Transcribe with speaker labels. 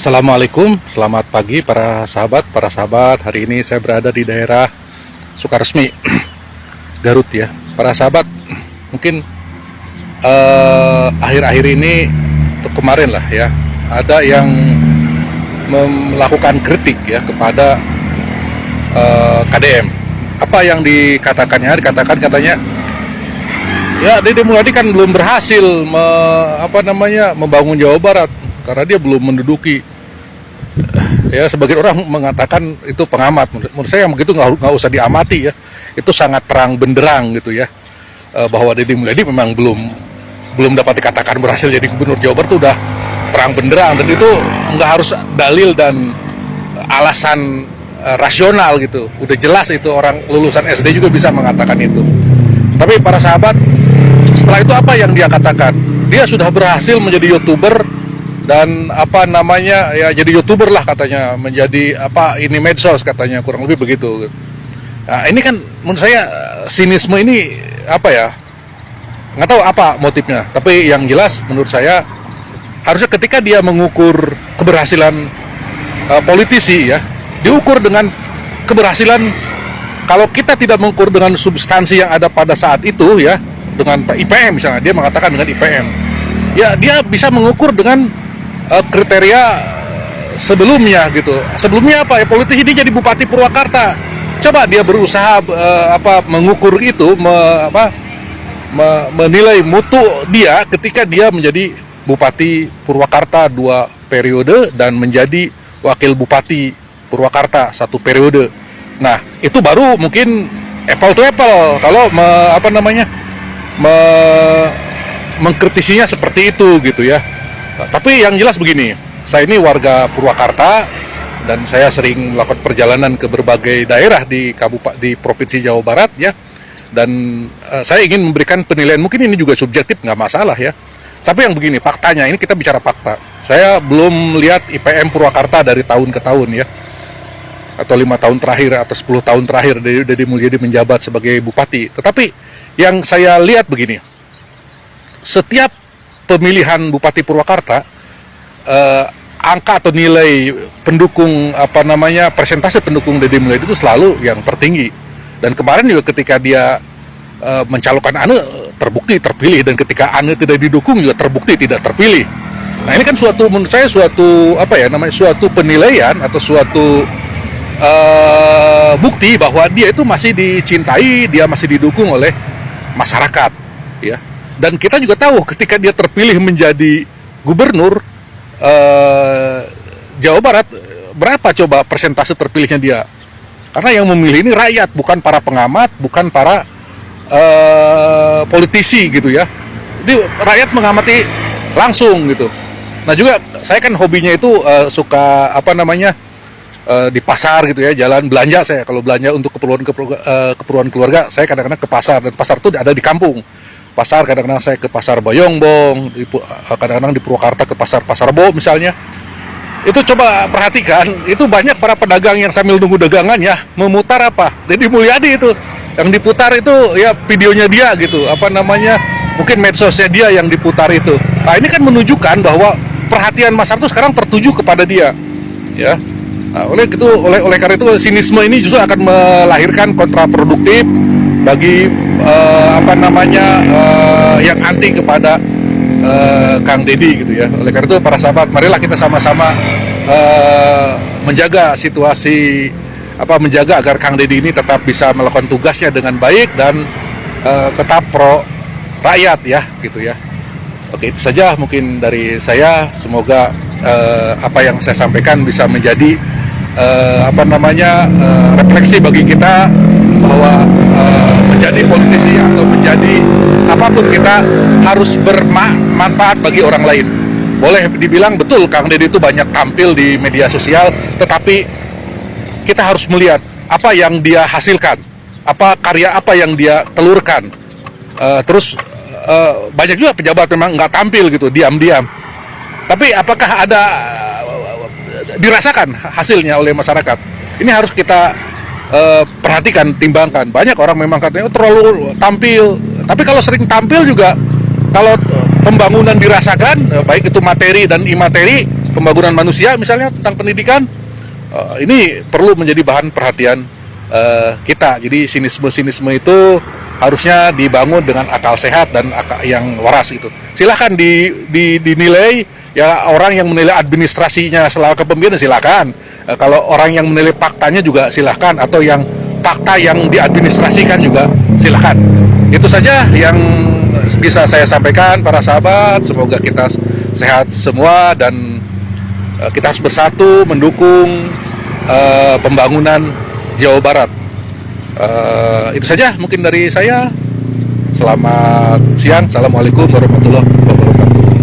Speaker 1: Assalamualaikum, selamat pagi para sahabat. Hari ini saya berada di daerah Sukaresmi, Garut ya. Para sahabat, mungkin akhir-akhir ini atau kemarin lah ya, ada yang melakukan kritik ya kepada KDM. Apa yang dikatakannya? Dikatakan katanya, ya Deddy Mulyadi kan belum berhasil membangun Jawa Barat karena dia belum menduduki. Ya, sebagian orang mengatakan itu pengamat. Menurut saya yang begitu nggak usah diamati ya. Itu sangat terang benderang gitu ya, bahwa Deddy Mulyadi memang belum dapat dikatakan berhasil jadi gubernur Jawa Barat. Itu udah terang benderang, dan itu nggak harus dalil dan alasan rasional gitu. Udah jelas itu, orang lulusan SD juga bisa mengatakan itu. Tapi para sahabat, setelah itu apa yang dia katakan? Dia sudah berhasil menjadi YouTuber dan jadi YouTuber lah katanya, menjadi medsos katanya, kurang lebih begitu. Nah, ini kan menurut saya sinisme ini nggak tahu apa motifnya, tapi yang jelas menurut saya harusnya ketika dia mengukur keberhasilan politisi ya, diukur dengan keberhasilan. Kalau kita tidak mengukur dengan substansi yang ada pada saat itu ya, dengan IPM misalnya, dia mengatakan dengan IPM, ya dia bisa mengukur dengan kriteria sebelumnya gitu. Sebelumnya apa ya, politisi ini jadi Bupati Purwakarta. Coba dia berusaha mengukur itu, menilai mutu dia ketika dia menjadi Bupati Purwakarta 2 periode dan menjadi Wakil Bupati Purwakarta 1 periode. Nah, itu baru mungkin apple to apple kalau mengkritisinya seperti itu gitu ya. Tapi yang jelas begini, saya ini warga Purwakarta dan saya sering melakukan perjalanan ke berbagai daerah di Provinsi Jawa Barat ya. Dan saya ingin memberikan penilaian, mungkin ini juga subjektif, nggak masalah ya. Tapi yang begini, faktanya, ini kita bicara fakta. Saya belum lihat IPM Purwakarta dari tahun ke tahun ya, atau 5 tahun terakhir atau 10 tahun terakhir Deddy Mulyadi menjabat sebagai bupati. Tetapi yang saya lihat begini, setiap pemilihan Bupati Purwakarta, angka atau nilai pendukung persentase pendukung Deddy Mulyadi itu selalu yang tertinggi. Dan kemarin juga ketika dia mencalonkan Ane, terbukti terpilih, dan ketika Ane tidak didukung juga terbukti tidak terpilih. Nah, ini kan menurut saya suatu penilaian atau suatu bukti bahwa dia itu masih dicintai, dia masih didukung oleh masyarakat ya. Dan kita juga tahu ketika dia terpilih menjadi gubernur Jawa Barat, berapa coba persentase terpilihnya dia? Karena yang memilih ini rakyat, bukan para pengamat, bukan para politisi gitu ya. Jadi rakyat mengamati langsung gitu. Nah, juga saya kan hobinya itu suka di pasar gitu ya, jalan belanja. Saya kalau belanja untuk keperluan keluarga, saya kadang-kadang ke pasar, dan pasar itu ada di kampung. Pasar kadang-kadang saya ke pasar Boyongbong, kadang-kadang di Purwakarta ke pasar Rebo misalnya. Itu coba perhatikan, itu banyak para pedagang yang sambil nunggu dagangannya memutar Deddy Mulyadi itu. Yang diputar itu ya videonya dia gitu, mungkin medsosnya dia yang diputar itu. Nah, ini kan menunjukkan bahwa perhatian masyarakat sekarang tertuju kepada dia ya. Nah, oleh karena itu sinisme ini justru akan melahirkan kontraproduktif bagi yang anti kepada Kang Deddy gitu ya. Oleh karena itu para sahabat, marilah kita sama-sama menjaga situasi, menjaga agar Kang Deddy ini tetap bisa melakukan tugasnya dengan baik dan tetap pro rakyat ya gitu ya. Oke, itu saja mungkin dari saya. Semoga apa yang saya sampaikan bisa menjadi refleksi bagi kita bahwa menjadi politisi atau menjadi apapun, kita harus bermanfaat bagi orang lain. Boleh dibilang betul Kang Deddy itu banyak tampil di media sosial, tetapi kita harus melihat apa yang dia hasilkan, karya apa yang dia telurkan. Banyak juga pejabat memang nggak tampil gitu, diam-diam. Tapi apakah ada dirasakan hasilnya oleh masyarakat? Ini harus kita perhatikan, timbangkan. Banyak orang memang katanya terlalu tampil, tapi kalau sering tampil juga, kalau pembangunan dirasakan, baik itu materi dan imateri, pembangunan manusia misalnya tentang pendidikan, ini perlu menjadi bahan perhatian kita. Jadi sinisme itu harusnya dibangun dengan akal sehat dan akal yang waras itu. Silahkan dinilai ya, orang yang menilai administrasinya selama kepemimpinan silahkan. Kalau orang yang menilai faktanya juga silahkan, atau yang fakta yang diadministrasikan juga silahkan. Itu saja yang bisa saya sampaikan para sahabat. Semoga kita sehat semua dan kita harus bersatu mendukung pembangunan Jawa Barat. Itu saja mungkin dari saya. Selamat siang. Assalamualaikum warahmatullahi wabarakatuh.